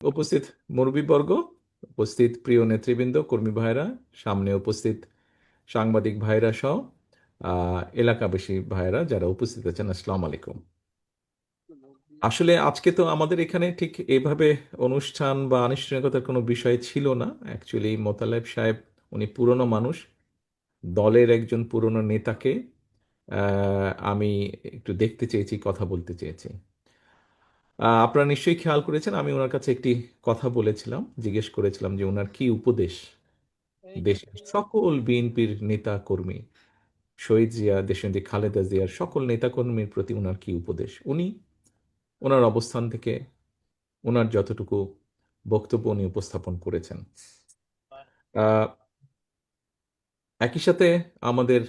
উপস্থিত মুরব্বীবর্গ, উপস্থিত প্রিয় নেতৃবৃন্দ, কর্মী ভাইরা, সামনে উপস্থিত সাংবাদিক ভাইরা সহ এলাকাবাসী ভাইরা যারা উপস্থিত আছেন, আসসালামু আলাইকুম। আসলে আজকে তো আমাদের এখানে ঠিক এভাবে অনুষ্ঠান বা আনুষ্ঠানিকতার কোনো বিষয় ছিল না। অ্যাকচুয়ালি মোতালেব সাহেব উনি পুরনো মানুষ, দলের একজন পুরনো নেতাকে আমি একটু দেখতে চেয়েছি, কথা বলতে চেয়েছি। আপনারা নিশ্চয়ই খেয়াল করেছেন, আমি ওনার কাছে একটি কথা বলেছিলাম, জিজ্ঞেস করেছিলাম যে ওনার কি উপদেশ দেশের সকল বিএনপির নেতা কর্মী, শহীদ জিয়া, দেশনেত্রী খালেদা জিয়ার সকল নেতাকর্মীর প্রতি ওনার কি উপদেশ। উনি ওনার অবস্থান থেকে ওনার যতটুকু বক্তব্য উনি উপস্থাপন করেছেন। আহ, একই সাথে আমাদের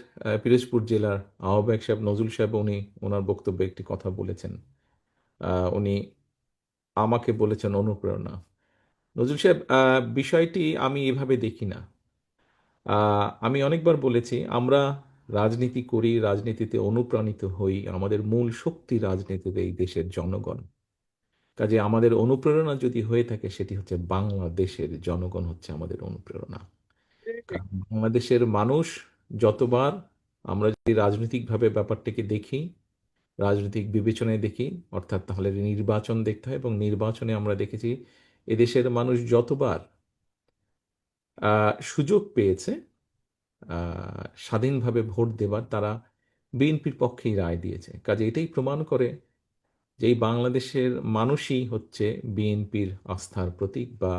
পিরোজপুর জেলার আহ্বায়ক সাহেব নজরুল সাহেব উনি ওনার বক্তব্যে একটি কথা বলেছেন। উনি আমাকে বলেছেন অনুপ্রেরণা। নজরুল সাহেব, বিষয়টি আমি এভাবে দেখি না। আমি অনেকবার বলেছি, আমরা রাজনীতি করি, রাজনীতিতে অনুপ্রাণিত হই, আমাদের মূল শক্তি রাজনীতিতে এই দেশের জনগণ। কাজে আমাদের অনুপ্রেরণা যদি হয়ে থাকে, সেটি হচ্ছে বাংলাদেশের জনগণ হচ্ছে আমাদের অনুপ্রেরণা। কারণ বাংলাদেশের মানুষ যতবার, আমরা যদি রাজনৈতিকভাবে ব্যাপারটিকে দেখি, রাজনৈতিক বিবেচনায় দেখি, অর্থাৎ তাহলে নির্বাচন দেখতে হয়, এবং নির্বাচনে আমরা দেখেছি এদেশের মানুষ যতবার সুযোগ পেয়েছে স্বাধীনভাবে ভোট দেবার, তারা বিএনপির পক্ষেই রায় দিয়েছে। কাজে এটাই প্রমাণ করে যে এই বাংলাদেশের মানুষই হচ্ছে বিএনপির আস্থার প্রতীক বা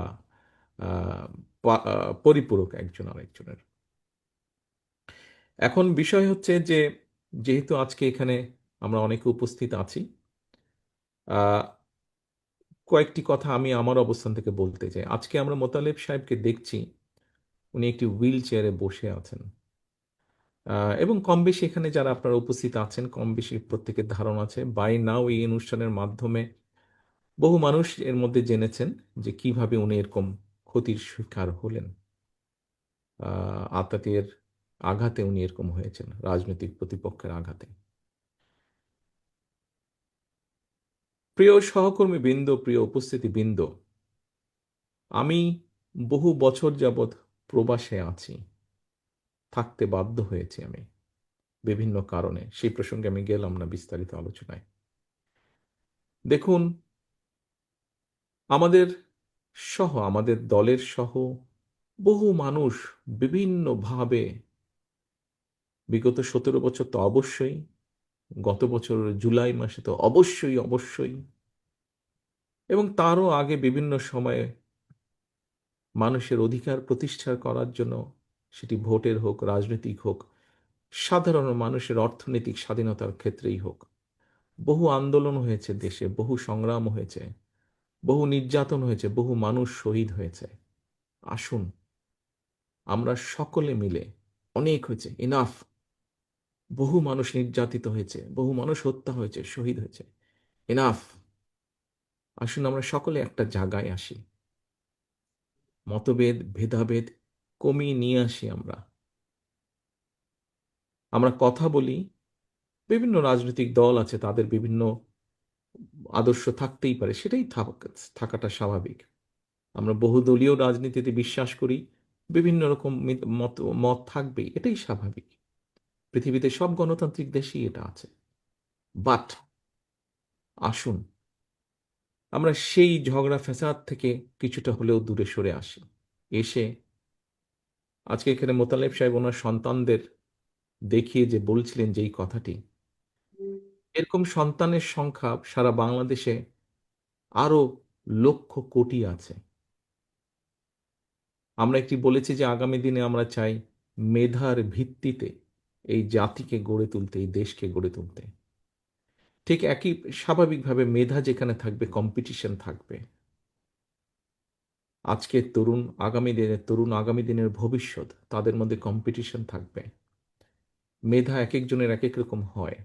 আহ, পরিপূরক একজন আরেকজনের। এখন বিষয় হচ্ছে যে, যেহেতু আজকে এখানে আমরা অনেকে উপস্থিত আছি, আহ, কয়েকটি কথা আমি আমার অবস্থান থেকে বলতে চাই। আজকে আমরা মোতালেব সাহেবকে দেখছি, উনি একটি হুইল চেয়ারে বসে আছেন। এবং কম বেশি এখানে যারা আপনারা উপস্থিত আছেন, কম বেশি প্রত্যেকের ধারণা আছে, বাই নাও এই অনুষ্ঠানের মাধ্যমে বহু মানুষ এর মধ্যে জেনেছেন যে কিভাবে উনি এরকম ক্ষতির শিকার হলেন। আত্মাতের আঘাতে উনি এরকম হয়েছেন, রাজনৈতিক প্রতিপক্ষের আঘাতে। প্রিয় সহকর্মী বৃন্দ, প্রিয় উপস্থিতি বৃন্দ, আমি বহু বছর যাবৎ প্রবাসে আছি, থাকতে বাধ্য হয়েছি আমি বিভিন্ন কারণে। সেই প্রসঙ্গে আমি গেলাম না বিস্তারিত আলোচনায়। দেখুন, আমাদের সহ, আমাদের দলের সহ বহু মানুষ বিভিন্নভাবে বিগত 17 বছর তো অবশ্যই, গত বছর জুলাই মাসে তো অবশ্যই অবশ্যই, এবং তারও আগে বিভিন্ন সময়ে মানুষের অধিকার প্রতিষ্ঠা করার জন্য, সেটি ভোটের হোক, রাজনৈতিক হোক, সাধারণ মানুষের অর্থনৈতিক স্বাধীনতার ক্ষেত্রেই হোক, বহু আন্দোলন হয়েছে দেশে, বহু সংগ্রাম হয়েছে, বহু নির্যাতন হয়েছে, বহু মানুষ শহীদ হয়েছে। আসুন আমরা সকলে মিলে, অনেক হয়েছে, ইনাফ, বহু মানুষ নির্যাতিত হয়েছে, বহু মানুষ হত্যা হয়েছে, শহীদ হয়েছে, এনাফ। আসুন আমরা সকলে একটা জায়গায় আসি, মতভেদ ভেদাভেদ কমিয়ে নিয়ে আসি। আমরা আমরা কথা বলি। বিভিন্ন রাজনৈতিক দল আছে, তাদের বিভিন্ন আদর্শ থাকতেই পারে, সেটাই থাকাটা স্বাভাবিক। আমরা বহুদলীয় রাজনীতিতে বিশ্বাস করি, বিভিন্ন রকম মত মত থাকবেই, এটাই স্বাভাবিক। পৃথিবীতে সব গণতান্ত্রিক দেশেই এটা আছে। বাট আসুন আমরা সেই ঝগড়া ফ্যাসাদ থেকে কিছুটা হলেও দূরে সরে আসি। এসে আজকে এখানে মোতালেব সাহেব ওনার সন্তানদের দেখিয়ে যে বলছিলেন যে এই কথাটি, এরকম সন্তানের সংখ্যা সারা বাংলাদেশে আরো লক্ষ কোটি আছে। আমরা একটি বলেছি যে আগামী দিনে আমরা চাই মেধার ভিত্তিতে এই জাতিকে গড়ে তুলতে, এই দেশকে গড়ে তুলতে। ঠিক একই স্বাভাবিকভাবে মেধা যেখানে থাকবে, কম্পিটিশন থাকবে। আজকের তরুণ, আগামী দিনের তরুণ, আগামী দিনের ভবিষ্যৎ, তাদের মধ্যে কম্পিটিশন থাকবে। মেধা এক একজনের এক এক রকম হয়।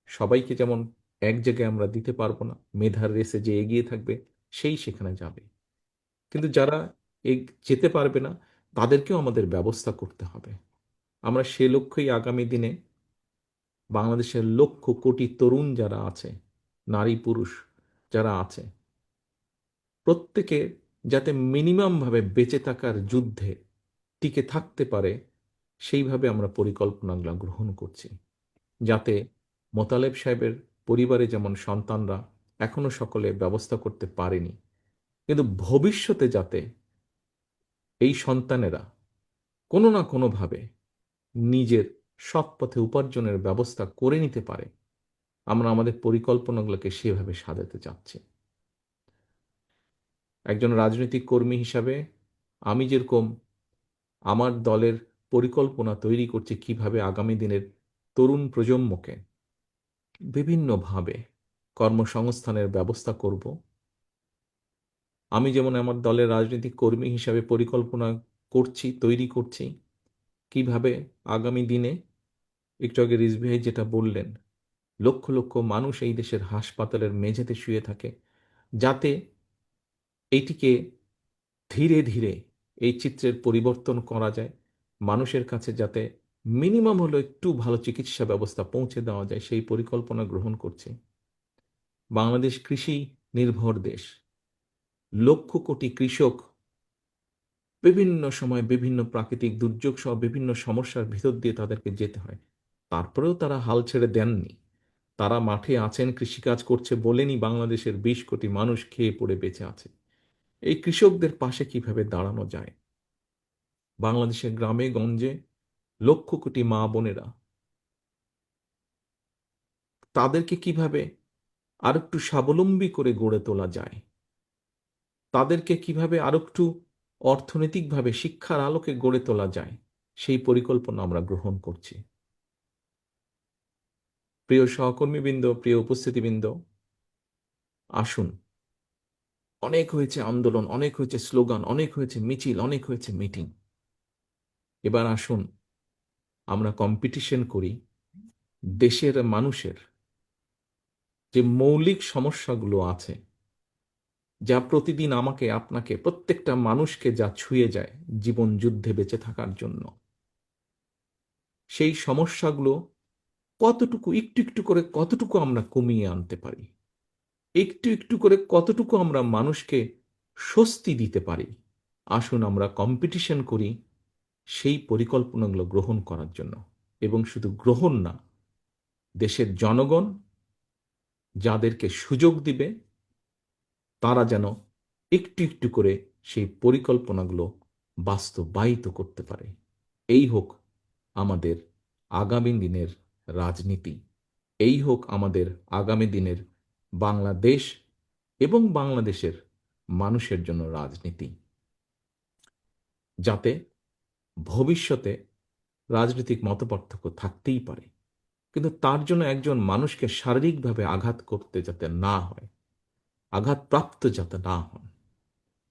সবাইকে যেমন এক জায়গায় আমরা দিতে পারবো না। মেধার রেসে যে এগিয়ে থাকবে সেই সেখানে যাবে। কিন্তু যারা যেতে পারবে না, তাদেরকেও আমাদের ব্যবস্থা করতে হবে। আমরা সে লক্ষ্যেই আগামী দিনে বাংলাদেশের লক্ষ কোটি তরুণ যারা আছে, নারী পুরুষ যারা আছে, প্রত্যেকে যাতে মিনিমামভাবে বেঁচে থাকার যুদ্ধে টিকে থাকতে পারে সেইভাবে আমরা পরিকল্পনাগুলো গ্রহণ করছি, যাতে মোতালেব সাহেবের পরিবারে যেমন সন্তানরা এখনো সকলে ব্যবস্থা করতে পারেনি, কিন্তু ভবিষ্যতে যাতে এই সন্তানেরা কোনো না কোনোভাবে নিজের সৎ পথে উপার্জনের ব্যবস্থা করে নিতে পারে, আমরা আমাদের পরিকল্পনাগুলোকে সেভাবে সাজাতে চাচ্ছি। একজন রাজনৈতিক কর্মী হিসাবে আমি যেরকম আমার দলের পরিকল্পনা তৈরি করছি কিভাবে আগামী দিনের তরুণ প্রজন্মকে বিভিন্নভাবে কর্মসংস্থানের ব্যবস্থা করব, আমি যেমন আমার দলের রাজনৈতিক কর্মী হিসাবে পরিকল্পনা করছি, তৈরি করছি কিভাবে আগামী দিনে, একটু আগে রিজভী ভাই যেটা বললেন, লক্ষ লক্ষ মানুষ এই দেশের হাসপাতালের মেঝেতে শুয়ে থাকে, যাতে এইটিকে ধীরে ধীরে এই চিত্রের পরিবর্তন করা যায়, মানুষের কাছে যাতে মিনিমাম হলো একটু ভালো চিকিৎসা ব্যবস্থা পৌঁছে দেওয়া যায়, সেই পরিকল্পনা গ্রহণ করছি। বাংলাদেশ কৃষি নির্ভর দেশ, লক্ষ কোটি কৃষক বিভিন্ন সময় বিভিন্ন প্রাকৃতিক দুর্যোগ সহ বিভিন্ন সমস্যার ভিতর দিয়ে তাদেরকে যেতে হয়, তারপরেও তারা হাল ছেড়ে দেননি। তারা মাঠে আছেন, কৃষিকাজ করছে বলেনি বাংলাদেশের 20 কোটি মানুষ খেয়ে পড়ে বেঁচে আছে। এই কৃষকদের পাশে কিভাবে দাঁড়ানো যায়, বাংলাদেশের গ্রামে গঞ্জে লক্ষ কোটি মা বোনেরা, তাদেরকে কিভাবে আরেকটু স্বাবলম্বী করে গড়ে তোলা যায়, তাদেরকে কিভাবে আরেকটু অর্থনৈতিকভাবে শিক্ষার আলোকে গড়ে তোলা যায়, সেই পরিকল্পনা আমরা গ্রহণ করছি। প্রিয় সহকর্মীবৃন্দ, প্রিয় উপস্থিতিবৃন্দ, আসুন, অনেক হয়েছে আন্দোলন, অনেক হয়েছে স্লোগান, অনেক হয়েছে মিছিল, অনেক হয়েছে মিটিং। এবার আসুন আমরা কম্পিটিশন করি দেশের মানুষের যে মৌলিক সমস্যাগুলো আছে, যা প্রতিদিন আমাকে, আপনাকে, প্রত্যেকটা মানুষকে যা ছুঁয়ে যায় জীবন যুদ্ধে বেঁচে থাকার জন্য, সেই সমস্যাগুলো কতটুকু একটু একটু করে কতটুকু আমরা কমিয়ে আনতে পারি, একটু একটু করে কতটুকু আমরা মানুষকে স্বস্তি দিতে পারি, আসুন আমরা কম্পিটিশন করি সেই পরিকল্পনাগুলো গ্রহণ করার জন্য। এবং শুধু গ্রহণ না, দেশের জনগণ যাদেরকে সুযোগ দিবে তারা যেন একটু একটু করে সেই পরিকল্পনাগুলো বাস্তবায়িত করতে পারে। এই হোক আমাদের আগামী দিনের রাজনীতি, এই হোক আমাদের আগামী দিনের বাংলাদেশ এবং বাংলাদেশের মানুষের জন্য রাজনীতি, যাতে ভবিষ্যতে রাজনৈতিক মতপার্থক্য থাকতেই পারে, কিন্তু তার জন্য একজন মানুষকে শারীরিকভাবে আঘাত করতে যাতে না হয়, আঘাতপ্রাপ্ত যাতে না হন,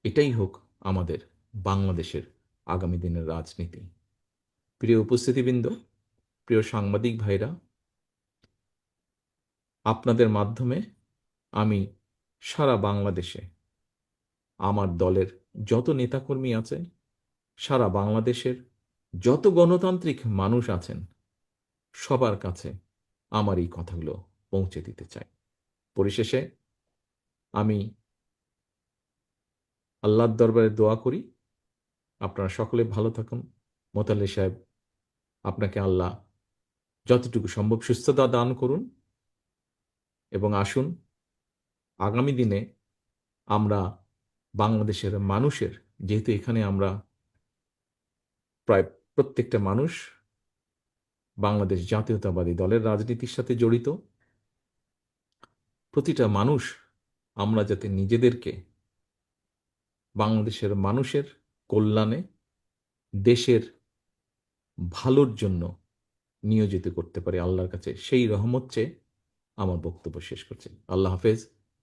এটাই হোক আমাদের বাংলাদেশের আগামী দিনের রাজনীতি। প্রিয় উপস্থিতিবৃন্দ, প্রিয় সাংবাদিক ভাইরা, আপনাদের মাধ্যমে আমি সারা বাংলাদেশে আমার দলের যত নেতাকর্মী আছে, সারা বাংলাদেশের যত গণতান্ত্রিক মানুষ আছেন, সবার কাছে আমার এই কথাগুলো পৌঁছে দিতে চাই। পরিশেষে আমি আল্লাহর দরবারে দোয়া করি আপনারা সকলে ভালো থাকুন। মোতালে সাহেব, আপনাকে আল্লাহ যতটুকু সম্ভব সুস্থতা দান করুন, এবং আসুন আগামী দিনে আমরা বাংলাদেশের মানুষের, যেহেতু এখানে আমরা প্রায় প্রত্যেকটা মানুষ বাংলাদেশ জাতীয়তাবাদী দলের রাজনীতির সাথে জড়িত, প্রতিটা মানুষ আমরা যাতে নিজেদেরকে বাংলাদেশের মানুষের কল্যাণে, দেশের ভালোর জন্য নিয়োজিত করতে পারি, আল্লাহর কাছে সেই রহমত চেয়ে আমার বক্তব্য শেষ করছি। আল্লাহ হাফেজ।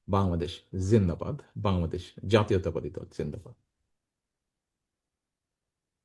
বাংলাদেশ জিন্দাবাদ। বাংলাদেশ জাতীয়তাবাদী দল জিন্দাবাদ।